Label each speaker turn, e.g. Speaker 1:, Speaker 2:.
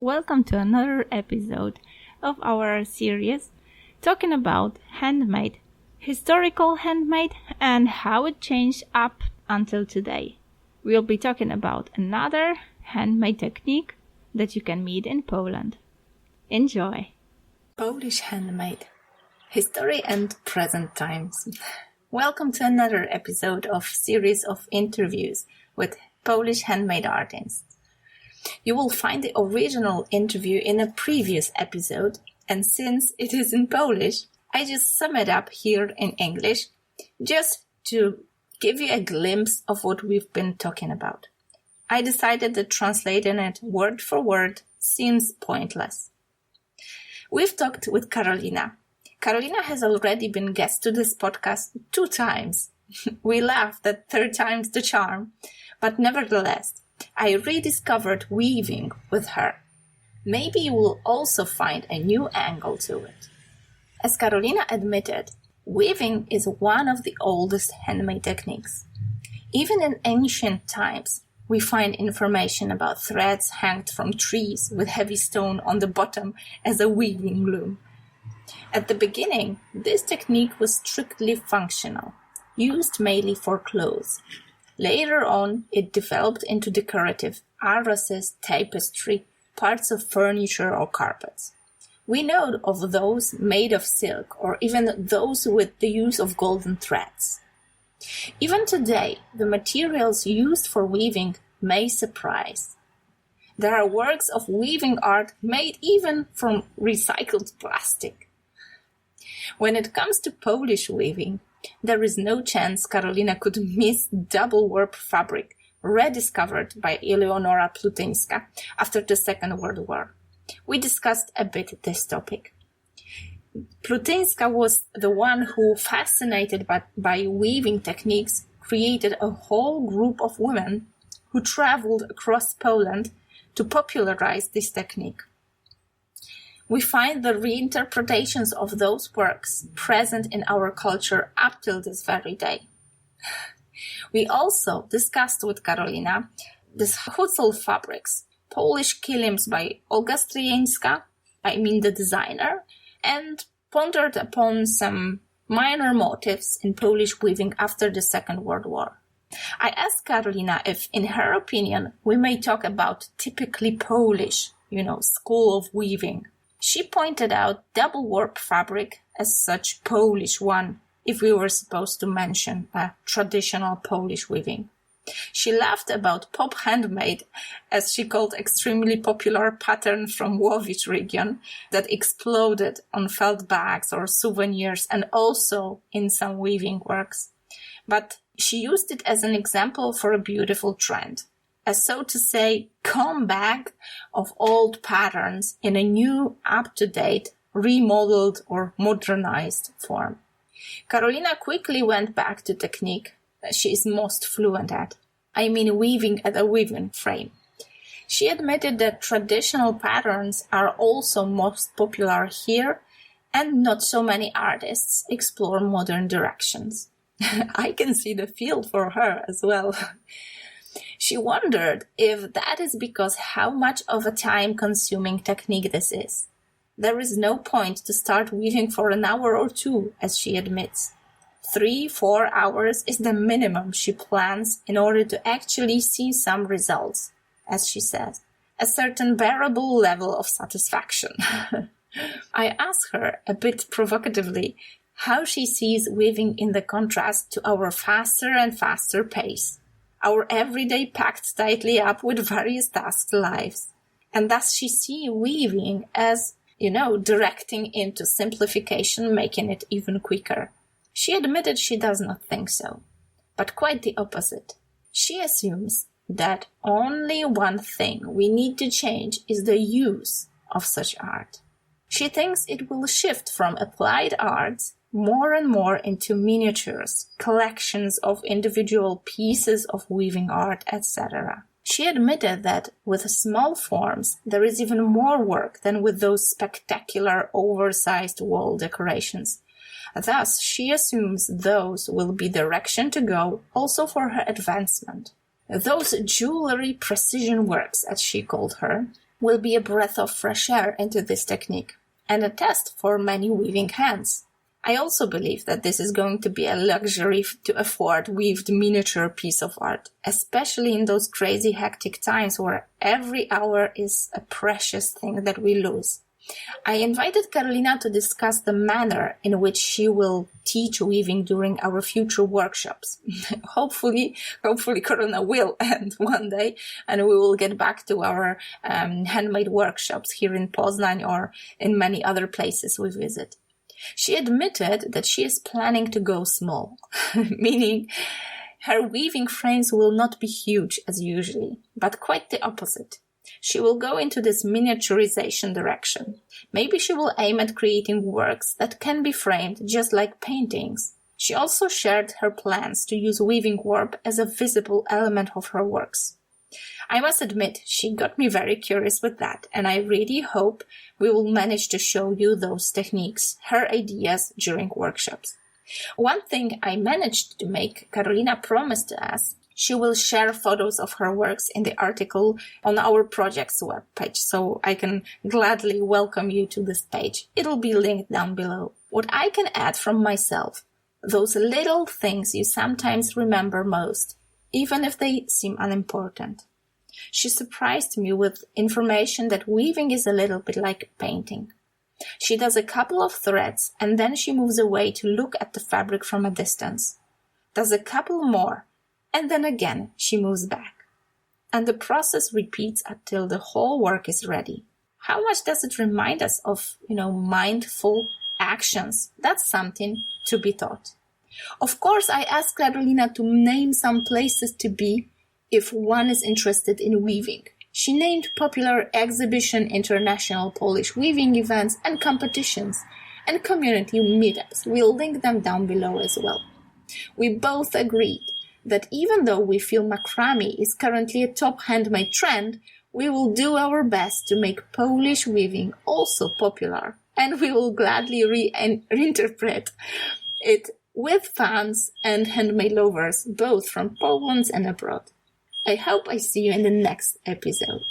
Speaker 1: welcome to another episode of our series talking about handmade, historical handmade and how it changed up until today. We'll be talking about another handmade technique that you can meet in Poland. Enjoy!
Speaker 2: Polish handmade, history and present times. Welcome to another episode of series of interviews with Polish handmade artists. You will find the original interview in a previous episode, and since it is in Polish, I just sum it up here in English, just to give you a glimpse of what we've been talking about. I decided that translating it word for word seems pointless. We've talked with Karolina. Karolina has already been guest to this podcast 2 times. We laughed that 3rd time's the charm, but nevertheless, I rediscovered weaving with her. Maybe you will also find a new angle to it. As Karolina admitted, weaving is one of the oldest handmade techniques. Even in ancient times, we find information about threads hanged from trees with heavy stone on the bottom as a weaving loom. At the beginning, this technique was strictly functional, used mainly for clothes. Later on, it developed into decorative arroses, tapestry, parts of furniture or carpets. We know of those made of silk or even those with the use of golden threads. Even today, the materials used for weaving may surprise. There are works of weaving art made even from recycled plastic. When it comes to Polish weaving, there is no chance Karolina could miss double warp fabric, rediscovered by Eleonora Plutyńska after the Second World War. We discussed a bit this topic. Plutyńska was the one who, fascinated by weaving techniques, created a whole group of women who traveled across Poland to popularize this technique. We find the reinterpretations of those works present in our culture up till this very day. We also discussed with Karolina these Hucel fabrics, Polish kilims by Olga Stryjeńska, the designer, and pondered upon some minor motifs in Polish weaving after the Second World War. I asked Karolina if, in her opinion, we may talk about typically Polish, school of weaving. She pointed out double warp fabric as such Polish one, if we were supposed to mention a traditional Polish weaving. She laughed about pop handmade, as she called extremely popular pattern from Łowicz region that exploded on felt bags or souvenirs and also in some weaving works. But she used it as an example for a beautiful trend. A so to say comeback of old patterns in a new, up-to-date, remodeled or modernized form. Karolina quickly went back to technique that she is most fluent at. Weaving at a weaving frame. She admitted that traditional patterns are also most popular here and not so many artists explore modern directions. I can see the field for her as well. She wondered if that is because how much of a time-consuming technique this is. There is no point to start weaving for an hour or 2, as she admits. 3-4 hours is the minimum she plans in order to actually see some results, as she says, a certain bearable level of satisfaction. I asked her, a bit provocatively, how she sees weaving in the contrast to our faster and faster pace. Our everyday packed tightly up with various tasked lives. And thus she sees weaving as, directing into simplification, making it even quicker. She admitted she does not think so, but quite the opposite. She assumes that only one thing we need to change is the use of such art. She thinks it will shift from applied arts more and more into miniatures, collections of individual pieces of weaving art, etc. She admitted that with small forms there is even more work than with those spectacular oversized wall decorations. Thus, she assumes those will be the direction to go also for her advancement. Those jewelry precision works, as she called her, will be a breath of fresh air into this technique and a test for many weaving hands. I also believe that this is going to be a luxury to afford weaved miniature piece of art, especially in those crazy hectic times where every hour is a precious thing that we lose. I invited Karolina to discuss the manner in which she will teach weaving during our future workshops. Hopefully Corona will end one day and we will get back to our handmade workshops here in Poznań or in many other places we visit. She admitted that she is planning to go small, meaning her weaving frames will not be huge as usually, but quite the opposite. She will go into this miniaturization direction. Maybe she will aim at creating works that can be framed just like paintings. She also shared her plans to use weaving warp as a visible element of her works. I must admit, she got me very curious with that, and I really hope we will manage to show you those techniques, her ideas during workshops. One thing I managed to make Karolina promise to us, she will share photos of her works in the article on our project's webpage, so I can gladly welcome you to this page. It'll be linked down below. What I can add from myself, those little things you sometimes remember most, even if they seem unimportant. She surprised me with information that weaving is a little bit like painting. She does a couple of threads and then she moves away to look at the fabric from a distance. Does a couple more and then again she moves back. And the process repeats until the whole work is ready. How much does it remind us of, mindful actions? That's something to be taught. Of course, I asked Karolina to name some places to be if one is interested in weaving. She named popular exhibition, international Polish weaving events and competitions, and community meetups. We'll link them down below as well. We both agreed that even though we feel macrame is currently a top handmade trend, we will do our best to make Polish weaving also popular, and we will gladly reinterpret it with fans and handmade lovers, both from Poland and abroad. I hope I see you in the next episode.